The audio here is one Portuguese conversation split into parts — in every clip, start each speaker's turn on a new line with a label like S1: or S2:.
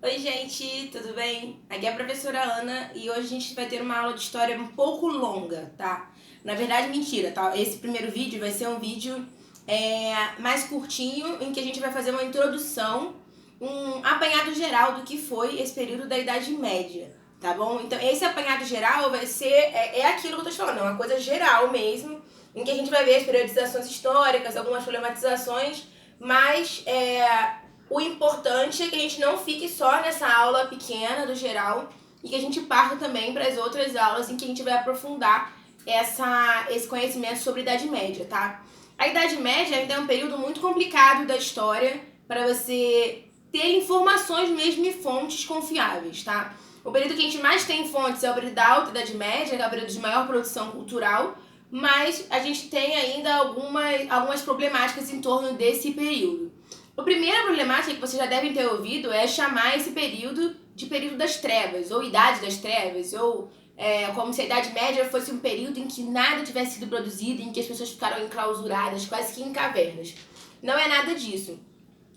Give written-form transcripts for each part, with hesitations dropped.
S1: Oi, gente, tudo bem? Aqui é a professora Ana e hoje a gente vai ter uma aula de história um pouco longa, tá? Na verdade, mentira, tá? Esse primeiro vídeo vai ser um vídeo mais curtinho, em que a gente vai fazer uma introdução, um apanhado geral do que foi esse período da Idade Média, tá bom? Então, esse apanhado geral vai ser, aquilo que eu tô te falando, é uma coisa geral mesmo, em que a gente vai ver as periodizações históricas, algumas problematizações, mas o importante é que a gente não fique só nessa aula pequena do geral e que a gente parta também para as outras aulas em que a gente vai aprofundar esse conhecimento sobre a Idade Média, tá? A Idade Média ainda é um período muito complicado da história para você ter informações mesmo e fontes confiáveis, tá? O período que a gente mais tem fontes é o período da Alta Idade Média, que é o período de maior produção cultural, mas a gente tem ainda algumas problemáticas em torno desse período. A primeira problemática que vocês já devem ter ouvido é chamar esse período de período das trevas, ou idade das trevas, ou como se a Idade Média fosse um período em que nada tivesse sido produzido, em que as pessoas ficaram enclausuradas, quase que em cavernas. Não é nada disso.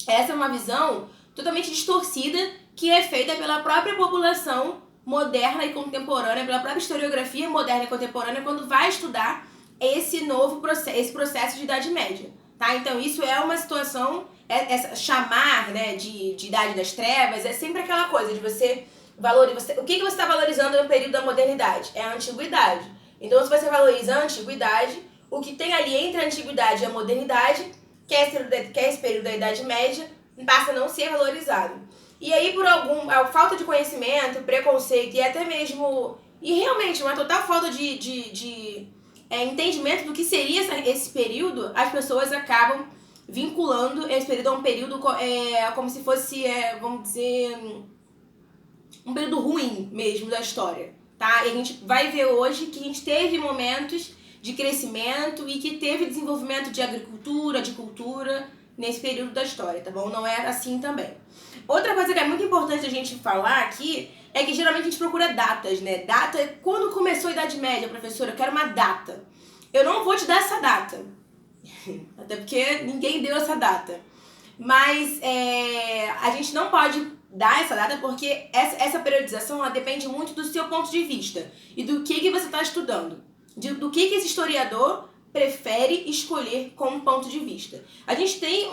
S1: Essa é uma visão totalmente distorcida que é feita pela própria população moderna e contemporânea, pela própria historiografia moderna e contemporânea, quando vai estudar esse processo de Idade Média. Tá? Então, isso é uma situação, chamar, né, de Idade das Trevas, é sempre aquela coisa de você valorizar. O que você está valorizando no período da modernidade? É a antiguidade. Então, se você valoriza a antiguidade, o que tem ali entre a antiguidade e a modernidade, que é esse período da Idade Média, passa a não ser valorizado. E aí, por a falta de conhecimento, preconceito e até mesmo. E realmente, uma total falta de entendimento do que seria esse período, as pessoas acabam vinculando esse período a um período como se fosse, vamos dizer, um período ruim mesmo da história, tá? E a gente vai ver hoje que a gente teve momentos de crescimento e que teve desenvolvimento de agricultura, de cultura nesse período da história, tá bom? Não era assim também. Outra coisa que é muito importante a gente falar aqui é que geralmente a gente procura datas, né? Data, quando começou a Idade Média, professora, eu quero uma data. Eu não vou te dar essa data, até porque ninguém deu essa data. Mas a gente não pode dar essa data porque essa periodização ela depende muito do seu ponto de vista e do que você está estudando, do que esse historiador prefere escolher como ponto de vista. A gente tem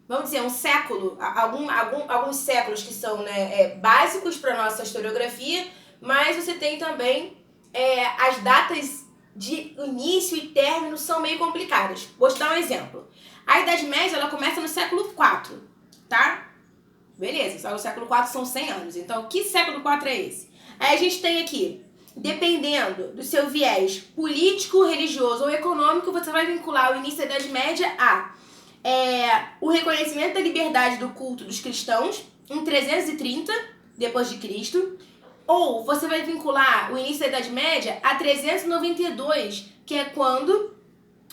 S1: vamos dizer, um século, alguns séculos que são básicos para a nossa historiografia, mas você tem também as datas de início e término são meio complicadas. Vou te dar um exemplo. A Idade Média ela começa no século IV, tá? Beleza, só o século IV são 100 anos. Então, que século IV é esse? Aí a gente tem aqui, dependendo do seu viés político, religioso ou econômico, você vai vincular o início da Idade Média a o reconhecimento da liberdade do culto dos cristãos em 330 depois de Cristo, ou você vai vincular o início da Idade Média a 392, que é quando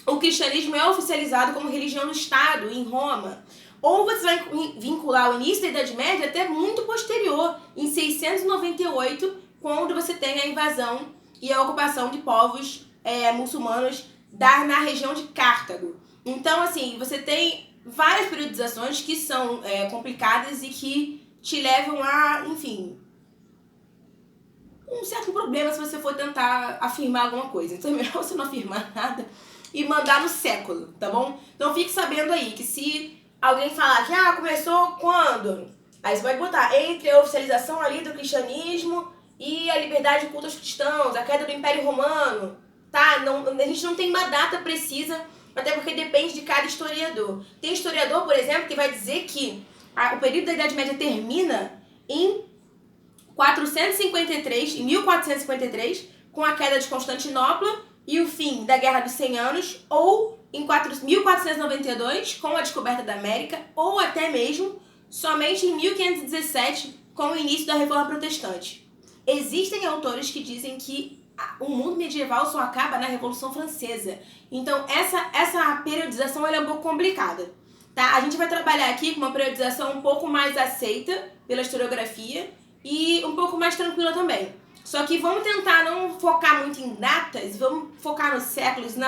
S1: o cristianismo é oficializado como religião do Estado em Roma. Ou você vai vincular o início da Idade Média até muito posterior, em 698, quando você tem a invasão e a ocupação de povos muçulmanos na região de Cartago. Então, assim, você tem várias periodizações que são complicadas e que te levam a, enfim, um certo problema se você for tentar afirmar alguma coisa. Então é melhor você não afirmar nada e mandar no século, tá bom? Então fique sabendo aí que se alguém falar que começou quando? Aí você pode botar entre a oficialização ali do cristianismo e a liberdade de culto aos cristãos, a queda do Império Romano, tá? Não, a gente não tem uma data precisa, até porque depende de cada historiador. Tem historiador, por exemplo, que vai dizer que o período da Idade Média termina em 1453, com a queda de Constantinopla e o fim da Guerra dos 100 Anos, ou em 1492, com a descoberta da América, ou até mesmo somente em 1517, com o início da Reforma Protestante. Existem autores que dizem que o mundo medieval só acaba na Revolução Francesa. Então, essa periodização é um pouco complicada. Tá? A gente vai trabalhar aqui com uma periodização um pouco mais aceita pela historiografia e um pouco mais tranquila também. Só que vamos tentar não focar muito em datas, vamos focar nos séculos e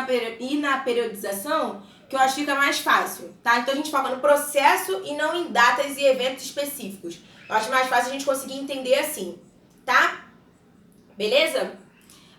S1: na periodização, que eu acho que fica mais fácil, tá? Então a gente foca no processo e não em datas e eventos específicos. Eu acho mais fácil a gente conseguir entender assim, tá? Beleza?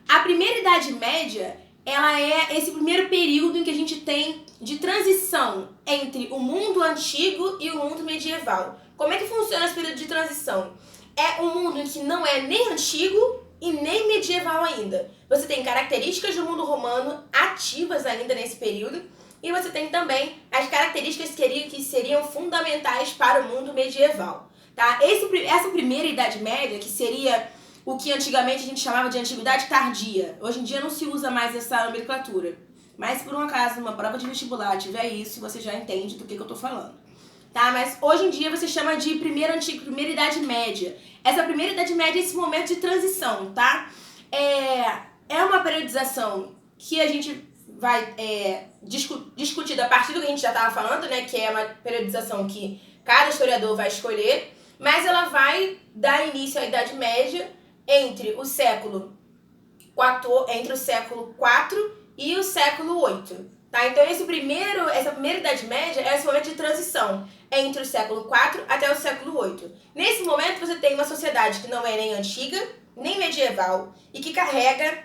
S1: A primeira Idade Média, ela é esse primeiro período em que a gente tem de transição entre o mundo antigo e o mundo medieval. Como é que funciona esse período de transição? É um mundo em que não é nem antigo e nem medieval ainda. Você tem características do mundo romano ativas ainda nesse período e você tem também as características que seriam fundamentais para o mundo medieval. Tá? Essa primeira Idade Média, que seria o que antigamente a gente chamava de antiguidade tardia. Hoje em dia não se usa mais essa nomenclatura. Mas se por um acaso numa prova de vestibular tiver isso, você já entende do que eu tô falando. Tá? Mas hoje em dia você chama de primeira Idade Média. Essa primeira Idade Média é esse momento de transição, tá? É uma periodização que a gente vai discutir a partir do que a gente já estava falando, né? Que é uma periodização que cada historiador vai escolher, mas ela vai dar início à Idade Média entre o século IV e o século VIII. Tá? Então essa primeira Idade Média é esse momento de transição entre o século IV até o século VIII. Nesse momento você tem uma sociedade que não é nem antiga, nem medieval, e que carrega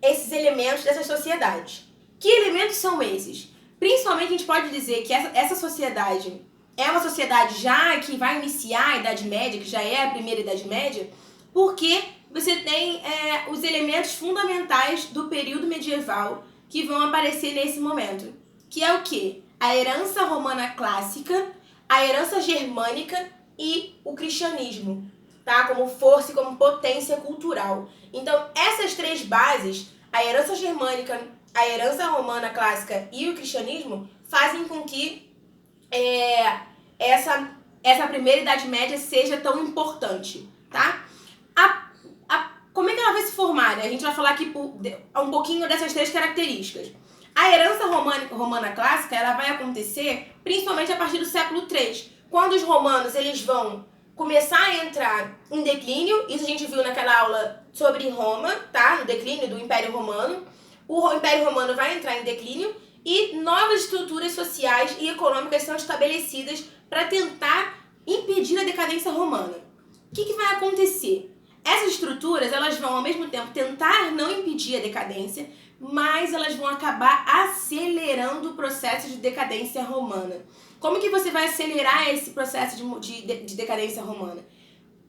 S1: esses elementos dessas sociedades. Que elementos são esses? Principalmente a gente pode dizer que essa sociedade é uma sociedade já que vai iniciar a Idade Média, que já é a primeira Idade Média, porque você tem os elementos fundamentais do período medieval que vão aparecer nesse momento. Que é o quê? A herança romana clássica, a herança germânica e o cristianismo, tá? Como força e como potência cultural. Então, essas três bases, a herança germânica, a herança romana clássica e o cristianismo, fazem com que essa primeira Idade Média seja tão importante, tá? Como é que ela vai se formar, né? A gente vai falar aqui um pouquinho dessas três características. A herança romana clássica, ela vai acontecer principalmente a partir do século III, quando os romanos eles vão começar a entrar em declínio. Isso a gente viu naquela aula sobre Roma, tá? No declínio do Império Romano. O Império Romano vai entrar em declínio e novas estruturas sociais e econômicas são estabelecidas para tentar impedir a decadência romana. O que vai acontecer? Essas estruturas, elas vão ao mesmo tempo tentar não impedir a decadência, mas elas vão acabar acelerando o processo de decadência romana. Como que você vai acelerar esse processo de decadência romana?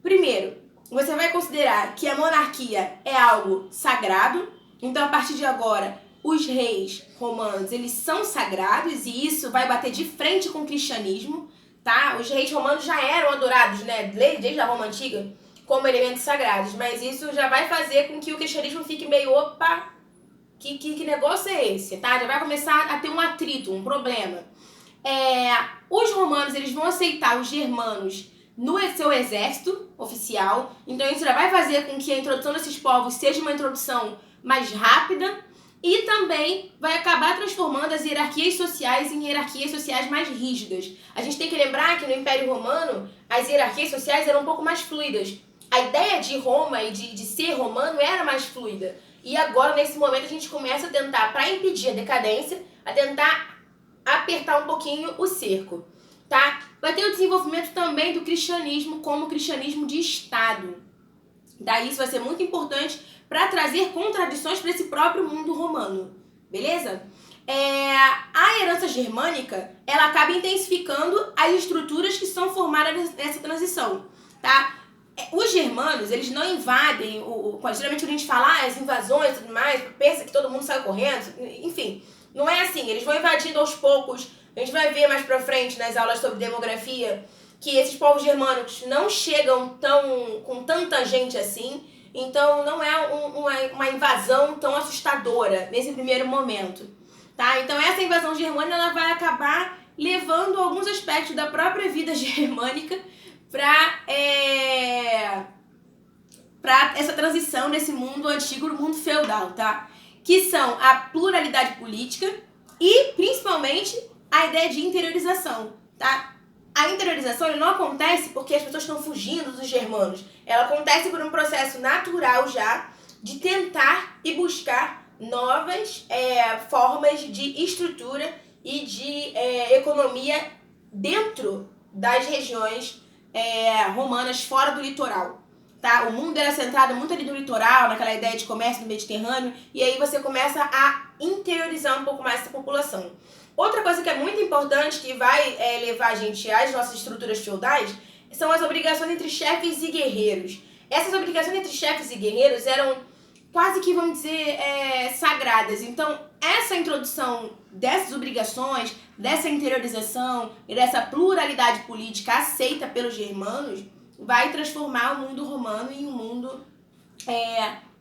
S1: Primeiro, você vai considerar que a monarquia é algo sagrado, então a partir de agora os reis romanos eles são sagrados e isso vai bater de frente com o cristianismo, tá? Os reis romanos já eram adorados, né, desde a Roma Antiga, como elementos sagrados, mas isso já vai fazer com que o cristianismo fique meio, opa, que negócio é esse, tá? Já vai começar a ter um atrito, um problema. Os romanos, eles vão aceitar os germanos no seu exército oficial, então isso já vai fazer com que a introdução desses povos seja uma introdução mais rápida e também vai acabar transformando as hierarquias sociais em hierarquias sociais mais rígidas. A gente tem que lembrar que no Império Romano as hierarquias sociais eram um pouco mais fluidas. A ideia de Roma e de ser romano era mais fluida. E agora, nesse momento, a gente começa a tentar, para impedir a decadência, a tentar apertar um pouquinho o cerco, tá? Vai ter o desenvolvimento também do cristianismo como cristianismo de Estado. Daí isso vai ser muito importante para trazer contradições para esse próprio mundo romano, beleza? A herança germânica, ela acaba intensificando as estruturas que são formadas nessa transição, tá? Os germanos, eles não invadem, geralmente quando a gente fala as invasões e tudo mais, pensa que todo mundo sai correndo, enfim, não é assim, eles vão invadindo aos poucos. A gente vai ver mais pra frente nas aulas sobre demografia que esses povos germânicos não chegam com tanta gente assim, então não é uma invasão tão assustadora nesse primeiro momento, tá? Então essa invasão germânica ela vai acabar levando alguns aspectos da própria vida germânica para essa transição desse mundo antigo do mundo feudal, tá? Que são a pluralidade política e, principalmente, a ideia de interiorização, tá? A interiorização não acontece porque as pessoas estão fugindo dos germanos. Ela acontece por um processo natural já de tentar e buscar novas formas de estrutura e de economia dentro das regiões romanas fora do litoral. Tá? O mundo era centrado muito ali no litoral, naquela ideia de comércio no Mediterrâneo, e aí você começa a interiorizar um pouco mais essa população. Outra coisa que é muito importante, que vai levar a gente às nossas estruturas feudais, são as obrigações entre chefes e guerreiros. Essas obrigações entre chefes e guerreiros eram quase que, vamos dizer, sagradas. Então, essa introdução dessas obrigações, dessa interiorização e dessa pluralidade política aceita pelos germanos, vai transformar o mundo romano em um mundo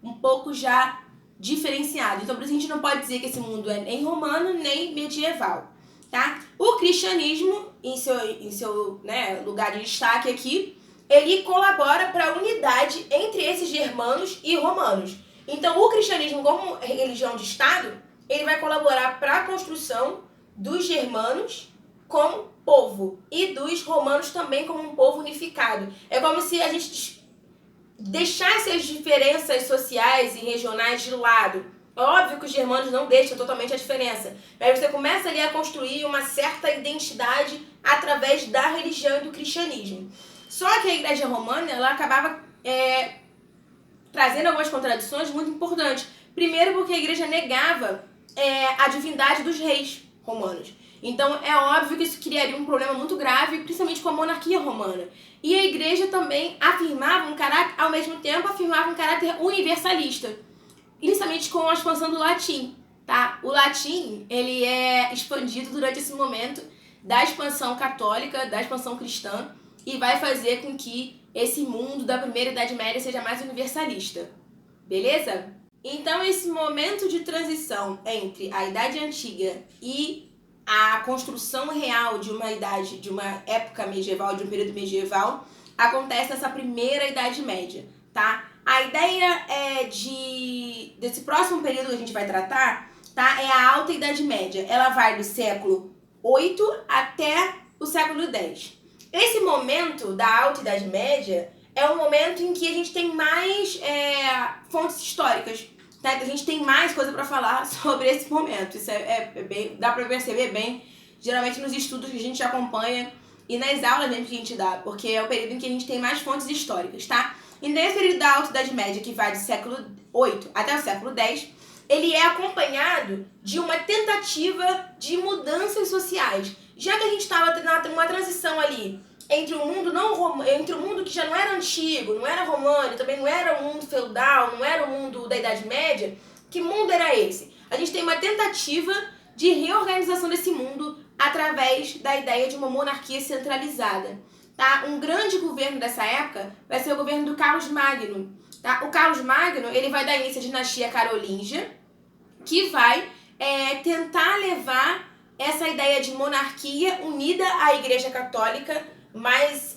S1: um pouco já diferenciado. Então, por isso a gente não pode dizer que esse mundo é nem romano, nem medieval, tá? O cristianismo, em seu lugar de destaque aqui, ele colabora para a unidade entre esses germanos e romanos. Então, o cristianismo, como religião de Estado, ele vai colaborar para a construção dos germanos como povo e dos romanos também como um povo unificado. É como se a gente deixasse as diferenças sociais e regionais de lado. Óbvio que os germanos não deixam totalmente a diferença, mas você começa ali a construir uma certa identidade através da religião e do cristianismo. Só que a Igreja Romana, ela acabava trazendo algumas contradições muito importantes. Primeiro porque a Igreja negava a divindade dos reis romanos. Então é óbvio que isso criaria um problema muito grave, principalmente com a monarquia romana. E a Igreja também afirmava ao mesmo tempo afirmava um caráter universalista, inicialmente com a expansão do latim, tá? O latim, ele é expandido durante esse momento da expansão católica, da expansão cristã, e vai fazer com que esse mundo da primeira Idade Média seja mais universalista. Beleza? Então, esse momento de transição entre a Idade Antiga e a construção real de uma idade, de uma época medieval, de um período medieval, acontece nessa primeira Idade Média, tá? A ideia desse próximo período que a gente vai tratar, tá? É a Alta Idade Média. Ela vai do século 8 até o século 10. Esse momento da Alta Idade Média é um momento em que a gente tem mais fontes históricas, tá? A gente tem mais coisa para falar sobre esse momento. Isso bem, dá para perceber bem, geralmente nos estudos que a gente acompanha e nas aulas mesmo que a gente dá, porque é o período em que a gente tem mais fontes históricas, tá? E nesse período da Alta Idade Média, que vai do século 8 até o século 10, ele é acompanhado de uma tentativa de mudanças sociais. Já que a gente estava numa transição ali entre o mundo entre o mundo que já não era antigo, não era romano, também não era o mundo feudal, não era o mundo da Idade Média, que mundo era esse? A gente tem uma tentativa de reorganização desse mundo através da ideia de uma monarquia centralizada. Tá? Um grande governo dessa época vai ser o governo do Carlos Magno. Tá? O Carlos Magno, ele vai dar início à dinastia carolíngia, que vai tentar levar essa ideia de monarquia unida à Igreja Católica mais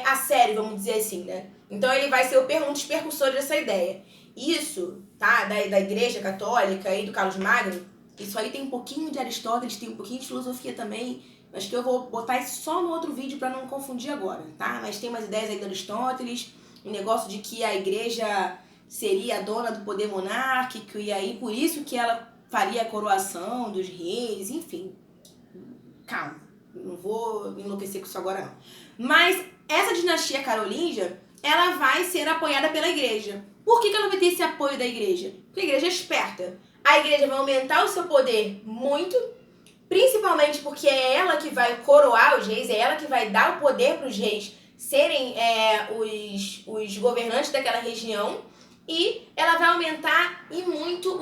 S1: a sério, vamos dizer assim, né? Então ele vai ser um dos percussores dessa ideia. Isso, tá? Da Igreja Católica e do Carlos Magno, isso aí tem um pouquinho de Aristóteles, tem um pouquinho de filosofia também. Acho que eu vou botar isso só no outro vídeo para não confundir agora, tá? Mas tem umas ideias aí de Aristóteles, o negócio de que a igreja seria a dona do poder monárquico e aí por isso que ela faria a coroação dos reis, enfim. Calma, não vou enlouquecer com isso agora não. Mas essa dinastia carolíngia, ela vai ser apoiada pela igreja. Por que ela vai ter esse apoio da igreja? Porque a igreja é esperta. A igreja vai aumentar o seu poder muito, principalmente porque é ela que vai coroar os reis, é ela que vai dar o poder para os reis serem os governantes daquela região, e ela vai aumentar e muito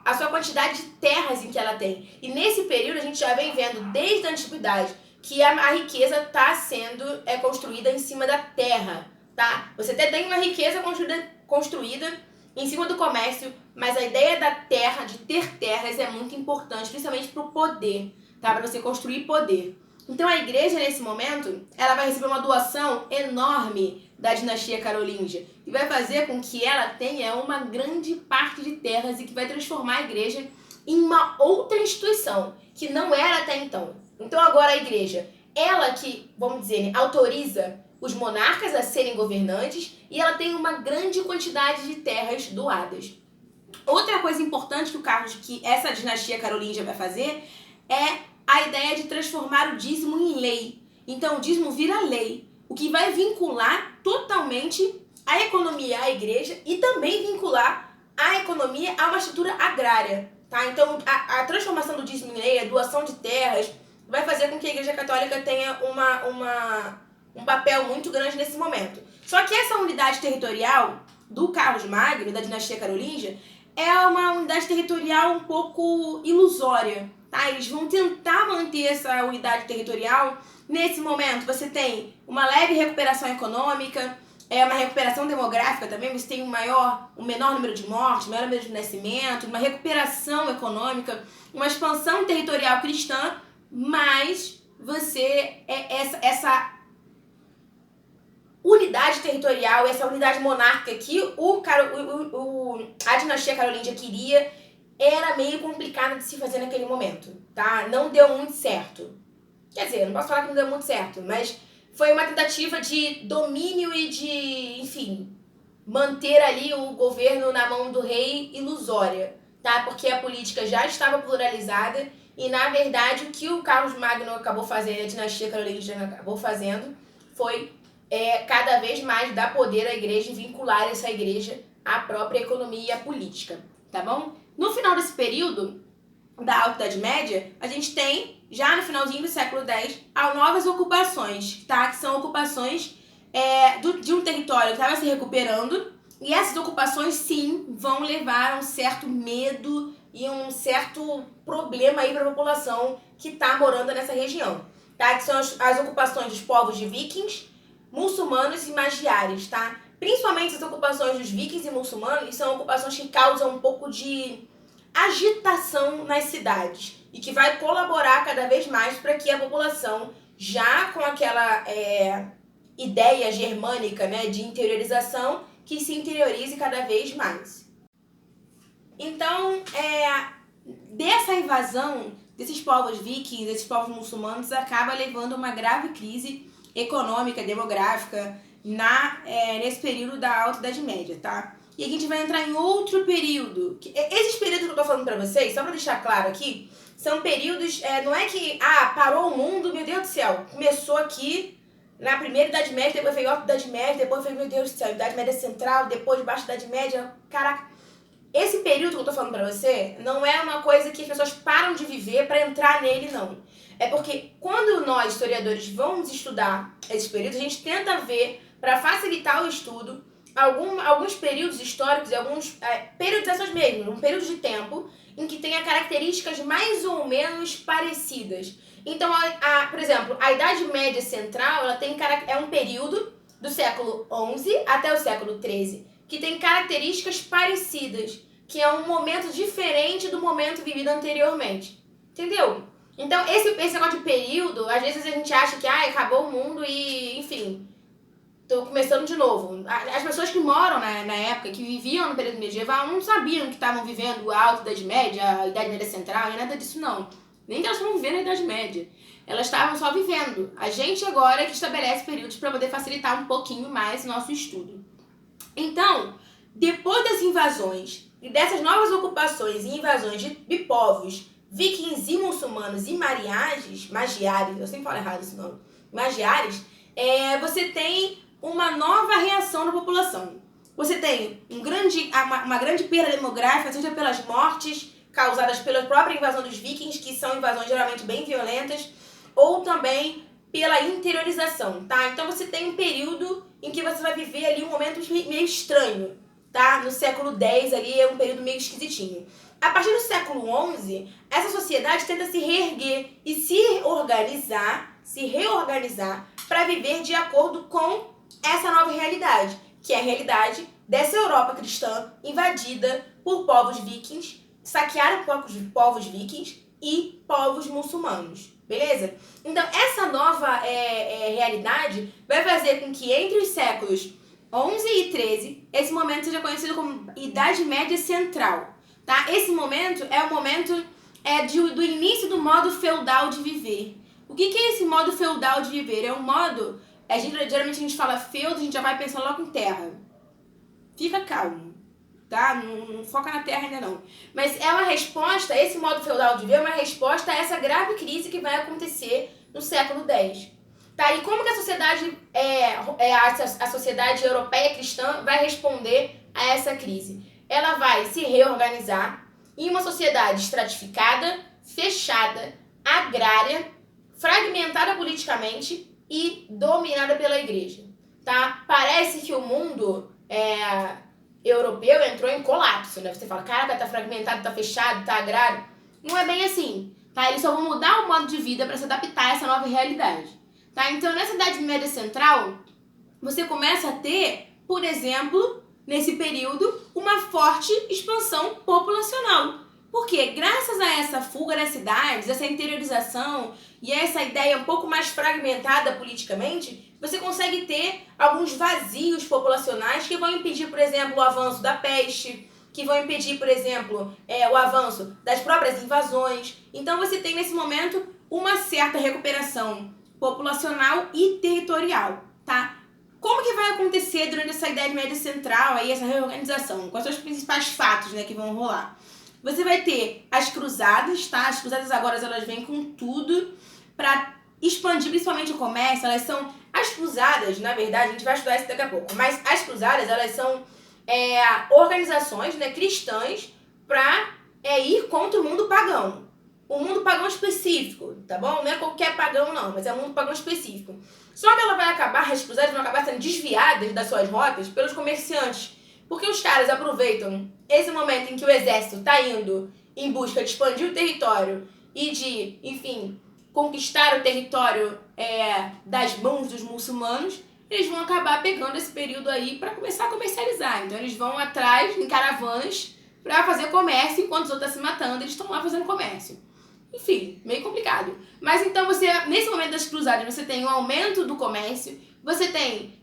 S1: a sua quantidade de terras em que ela tem. E nesse período a gente já vem vendo desde a antiguidade que a riqueza está sendo construída em cima da terra, tá? Você até tem uma riqueza construída em cima do comércio, mas a ideia da terra, de ter terras, é muito importante, principalmente para o poder, tá? Para você construir poder. Então a igreja, nesse momento, ela vai receber uma doação enorme da dinastia carolíngia, e vai fazer com que ela tenha uma grande parte de terras e que vai transformar a igreja em uma outra instituição, que não era até então. Então agora a igreja, ela que, vamos dizer, autoriza os monarcas a serem governantes, e ela tem uma grande quantidade de terras doadas. Outra coisa importante que essa dinastia carolíngia vai fazer é a ideia de transformar o dízimo em lei. Então o dízimo vira lei. o que vai vincular totalmente a economia à igreja e também vincular a economia a uma estrutura agrária, tá? Então, a transformação do dízimo em lei, a doação de terras, vai fazer com que a Igreja Católica tenha um papel muito grande nesse momento. Só que essa unidade territorial do Carlos Magno, da dinastia carolíngia, é uma unidade territorial um pouco ilusória, tá? Eles vão tentar manter essa unidade territorial. Nesse momento, você tem uma leve recuperação econômica, uma recuperação demográfica também, você tem um menor número de mortes, maior número de nascimentos, uma recuperação econômica, uma expansão territorial cristã, mas essa unidade territorial, essa unidade monárquica que a dinastia carolíngia queria, era meio complicada de se fazer naquele momento, tá? Não deu muito certo. Quer dizer, não posso falar que não deu muito certo, mas foi uma tentativa de domínio e de, enfim, manter ali o governo na mão do rei ilusória, tá? Porque a política já estava pluralizada e, na verdade, o que o Carlos Magno acabou fazendo, a dinastia carolíngia acabou fazendo, foi cada vez mais dar poder à igreja e vincular essa igreja à própria economia e à política, tá bom? No final desse período da Alta Idade Média, a gente tem, já no finalzinho do século X, novas ocupações, tá? Que são ocupações de um território que estava se recuperando, e essas ocupações, sim, vão levar a um certo medo e um certo problema aí para a população que está morando nessa região, tá? Que são as ocupações dos povos de vikings, muçulmanos e magiares, tá? Principalmente as ocupações dos vikings e muçulmanos são ocupações que causam um pouco de agitação nas cidades e que vai colaborar cada vez mais para que a população, já com aquela ideia germânica, né, de interiorização, que se interiorize cada vez mais. Então, dessa invasão desses povos vikings, desses povos muçulmanos, acaba levando a uma grave crise econômica, demográfica, nesse período da Alta Idade Média, tá? E a gente vai entrar em outro período. Esses períodos que eu tô falando pra vocês, só pra deixar claro aqui, são períodos, não é que, parou o mundo, meu Deus do céu, começou aqui na primeira Idade Média, depois veio a Alta Idade Média, depois veio, meu Deus do céu, Idade Média Central, depois Baixa Idade Média, caraca. Esse período que eu tô falando pra você não é uma coisa que as pessoas param de viver pra entrar nele, não. É porque quando nós, historiadores, vamos estudar esses períodos, a gente tenta ver, para facilitar o estudo, alguns períodos históricos e alguns periodizações mesmo, um período de tempo em que tenha características mais ou menos parecidas. Então, por exemplo, a Idade Média Central, é um período do século XI até o século XIII, que tem características parecidas, que é um momento diferente do momento vivido anteriormente. Entendeu? Então, esse negócio de período, às vezes a gente acha que acabou o mundo e, enfim, tô começando de novo. As pessoas que moram na época, que viviam no período medieval, não sabiam que estavam vivendo a Alta Idade Média, a Idade Média Central, nem nada disso não. Nem que elas estavam vivendo a Idade Média. Elas estavam só vivendo. A gente agora é que estabelece períodos para poder facilitar um pouquinho mais o nosso estudo. Então, depois das invasões e dessas novas ocupações e invasões de povos vikings e muçulmanos e magiares, eu sempre falo errado esse nome, magiares, você tem uma nova reação da população. Você tem uma grande perda demográfica, seja pelas mortes causadas pela própria invasão dos vikings, que são invasões geralmente bem violentas, ou também pela interiorização, tá? Então você tem um período em que você vai viver ali um momento meio estranho, tá? No século X ali é um período meio esquisitinho. A partir do século XI, essa sociedade tenta se reerguer e se reorganizar para viver de acordo com essa nova realidade, que é a realidade dessa Europa cristã invadida por povos vikings, saquearam povos vikings e povos muçulmanos, beleza? Então, essa nova realidade vai fazer com que entre os séculos XI e XIII, esse momento seja conhecido como Idade Média Central. Tá? Esse momento é o momento do início do modo feudal de viver. O que é esse modo feudal de viver? É um modo... geralmente a gente fala feudo, a gente já vai pensando logo em terra. Fica calmo, tá? Não foca na terra ainda não. Mas é uma resposta, esse modo feudal de viver é uma resposta a essa grave crise que vai acontecer no século X. Tá? E como que a sociedade, a sociedade europeia cristã vai responder a essa crise? Ela vai se reorganizar em uma sociedade estratificada, fechada, agrária, fragmentada politicamente e dominada pela igreja. Tá? Parece que o mundo europeu entrou em colapso, né? Você fala, caraca, tá fragmentado, tá fechado, tá agrário. Não é bem assim, tá? Eles só vão mudar o modo de vida para se adaptar a essa nova realidade, tá? Então, nessa Idade Média Central, você começa a ter, por exemplo, nesse período, uma forte expansão populacional. Porque graças a essa fuga das cidades, essa interiorização e essa ideia um pouco mais fragmentada politicamente, você consegue ter alguns vazios populacionais que vão impedir, por exemplo, o avanço da peste, que vão impedir, por exemplo, o avanço das próprias invasões. Então você tem nesse momento uma certa recuperação populacional e territorial, tá? Como que vai acontecer durante essa Idade Média Central, aí, essa reorganização? Quais são os principais fatos, né, que vão rolar? Você vai ter as cruzadas, tá? As cruzadas agora elas vêm com tudo para expandir principalmente o comércio. Elas são as cruzadas, na verdade, a gente vai estudar isso daqui a pouco, mas as cruzadas elas são organizações, né, cristãs para ir contra o mundo pagão. O mundo pagão específico, tá bom? Não é qualquer pagão não, mas é um mundo pagão específico. Só que ela vai acabar, as cruzadas vão acabar sendo desviadas das suas rotas pelos comerciantes. Porque os caras aproveitam esse momento em que o exército está indo em busca de expandir o território e de, enfim, conquistar o território das mãos dos muçulmanos, eles vão acabar pegando esse período aí para começar a comercializar. Então eles vão atrás em caravanas para fazer comércio, enquanto os outros estão se matando, eles estão lá fazendo comércio. Enfim, meio complicado. Mas então você, nesse momento das cruzadas, você tem um aumento do comércio, você tem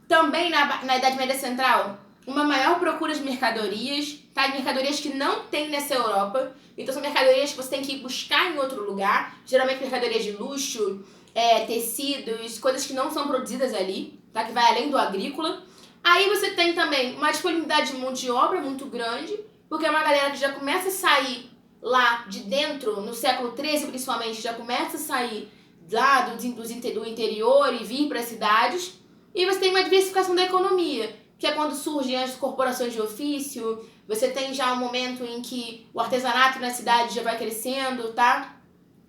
S1: também na Idade Média Central uma maior procura de mercadorias, tá? De mercadorias que não tem nessa Europa. Então são mercadorias que você tem que buscar em outro lugar, geralmente mercadorias de luxo, tecidos, coisas que não são produzidas ali, tá? Que vai além do agrícola. Aí você tem também uma disponibilidade de mão de obra muito grande, porque é uma galera que já começa a sair lá de dentro, no século XIII principalmente, já começa a sair lá do interior e vir para as cidades. E você tem uma diversificação da economia, que é quando surgem as corporações de ofício, você tem já um momento em que o artesanato na cidade já vai crescendo, tá?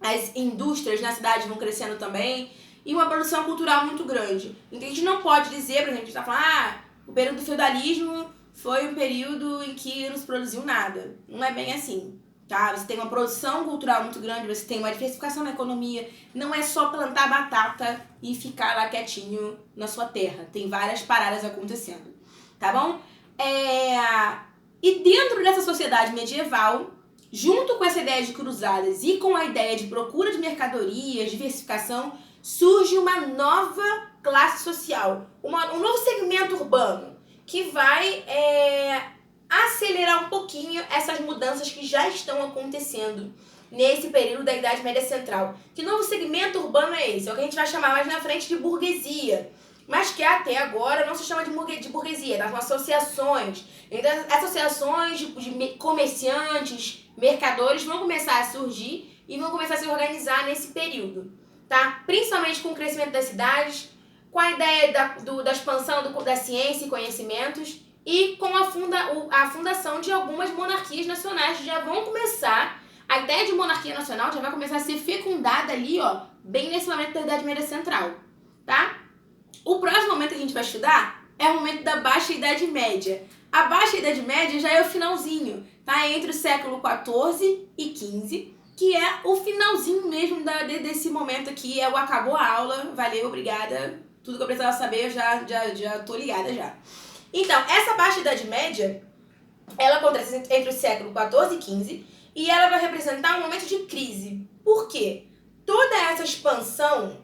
S1: As indústrias na cidade vão crescendo também, e uma produção cultural muito grande. Então a gente não pode dizer, por exemplo, a gente tá falando, o período do feudalismo foi um período em que não se produziu nada. Não é bem assim, tá? Você tem uma produção cultural muito grande, você tem uma diversificação na economia, não é só plantar batata e ficar lá quietinho na sua terra. Tem várias paradas acontecendo, tá bom? E dentro dessa sociedade medieval, junto com essa ideia de cruzadas e com a ideia de procura de mercadorias, diversificação, surge uma nova classe social, um novo segmento urbano, que vai acelerar um pouquinho essas mudanças que já estão acontecendo nesse período da Idade Média Central. Que novo segmento urbano é esse? É o que a gente vai chamar mais na frente de burguesia, mas que até agora não se chama de burguesia, tá? São associações. Então, associações de comerciantes, mercadores vão começar a surgir e vão começar a se organizar nesse período, tá? Principalmente com o crescimento das cidades, com a ideia da expansão da ciência e conhecimentos e com a fundação de algumas monarquias nacionais que já vão começar, a ideia de monarquia nacional já vai começar a ser fecundada ali, ó, bem nesse momento da Idade Média Central, tá? O próximo momento que a gente vai estudar é o momento da Baixa Idade Média. A Baixa Idade Média já é o finalzinho, tá? Entre o século XIV e XV, que é o finalzinho mesmo desse momento aqui, o acabou a aula, valeu, obrigada, tudo que eu precisava saber eu já tô ligada já. Então, essa Baixa Idade Média, ela acontece entre o século XIV e XV e ela vai representar um momento de crise. Por quê? Toda essa expansão,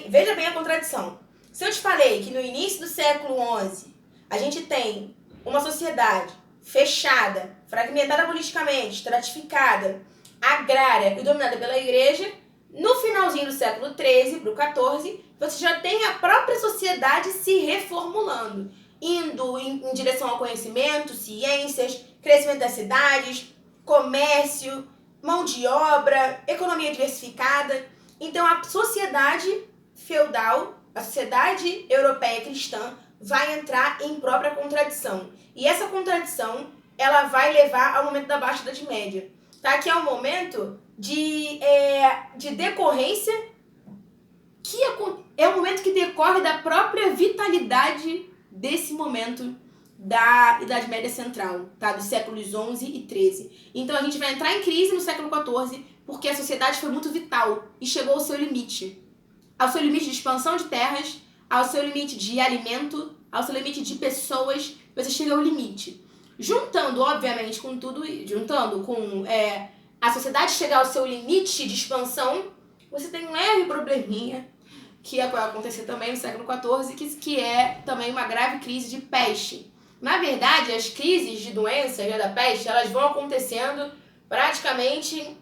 S1: veja bem a contradição. Se eu te falei que no início do século XI a gente tem uma sociedade fechada, fragmentada politicamente, estratificada, agrária e dominada pela igreja, no finalzinho do século XIII para o XIV, você já tem a própria sociedade se reformulando, indo em direção ao conhecimento, ciências, crescimento das cidades, comércio, mão de obra, economia diversificada. Então a sociedade feudal, a sociedade europeia cristã, vai entrar em própria contradição. E essa contradição, ela vai levar ao momento da Baixa Idade Média, tá? Que é um momento de decorrência, que é um momento que decorre da própria vitalidade desse momento da Idade Média Central, tá? Dos séculos XI e XIII. Então a gente vai entrar em crise no século XIV, porque a sociedade foi muito vital e chegou ao seu limite. Ao seu limite de expansão de terras, ao seu limite de alimento, ao seu limite de pessoas, você chega ao limite. Juntando, obviamente, com tudo, juntando com a sociedade chegar ao seu limite de expansão, você tem um leve probleminha, que vai acontecer também no século XIV, que é também uma grave crise de peste. Na verdade, as crises de doenças da peste, elas vão acontecendo praticamente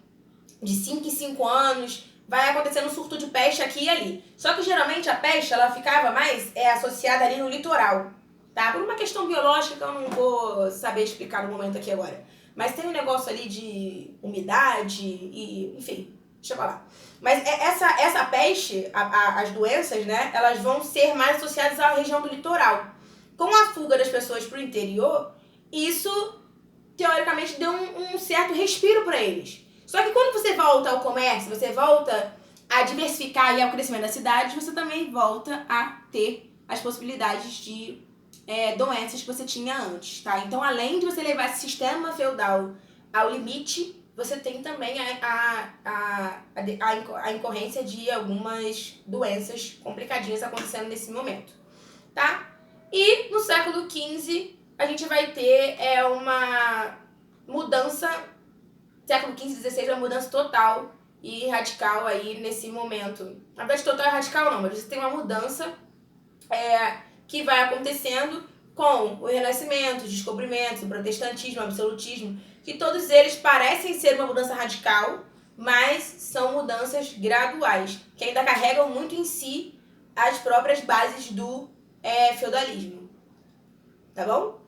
S1: de 5 em 5 anos, vai acontecendo um surto de peste aqui e ali. Só que geralmente a peste, ela ficava mais associada ali no litoral, tá? Por uma questão biológica que eu não vou saber explicar no momento aqui agora. Mas tem um negócio ali de umidade e, enfim, deixa eu falar. Mas essa peste, as doenças, né, elas vão ser mais associadas à região do litoral. Com a fuga das pessoas para o interior, isso, teoricamente, deu um certo respiro para eles. Só que quando você volta ao comércio, você volta a diversificar e ao crescimento das cidades, você também volta a ter as possibilidades de doenças que você tinha antes, tá? Então, além de você levar esse sistema feudal ao limite, você tem também a incorrência de algumas doenças complicadinhas acontecendo nesse momento, tá? E no século XV, a gente vai ter uma mudança, século XV e XVI, uma mudança total e radical aí nesse momento. Na verdade, total e radical não, mas você tem uma mudança que vai acontecendo com o Renascimento, os descobrimentos, o protestantismo, o absolutismo, que todos eles parecem ser uma mudança radical, mas são mudanças graduais, que ainda carregam muito em si as próprias bases do feudalismo. Tá bom?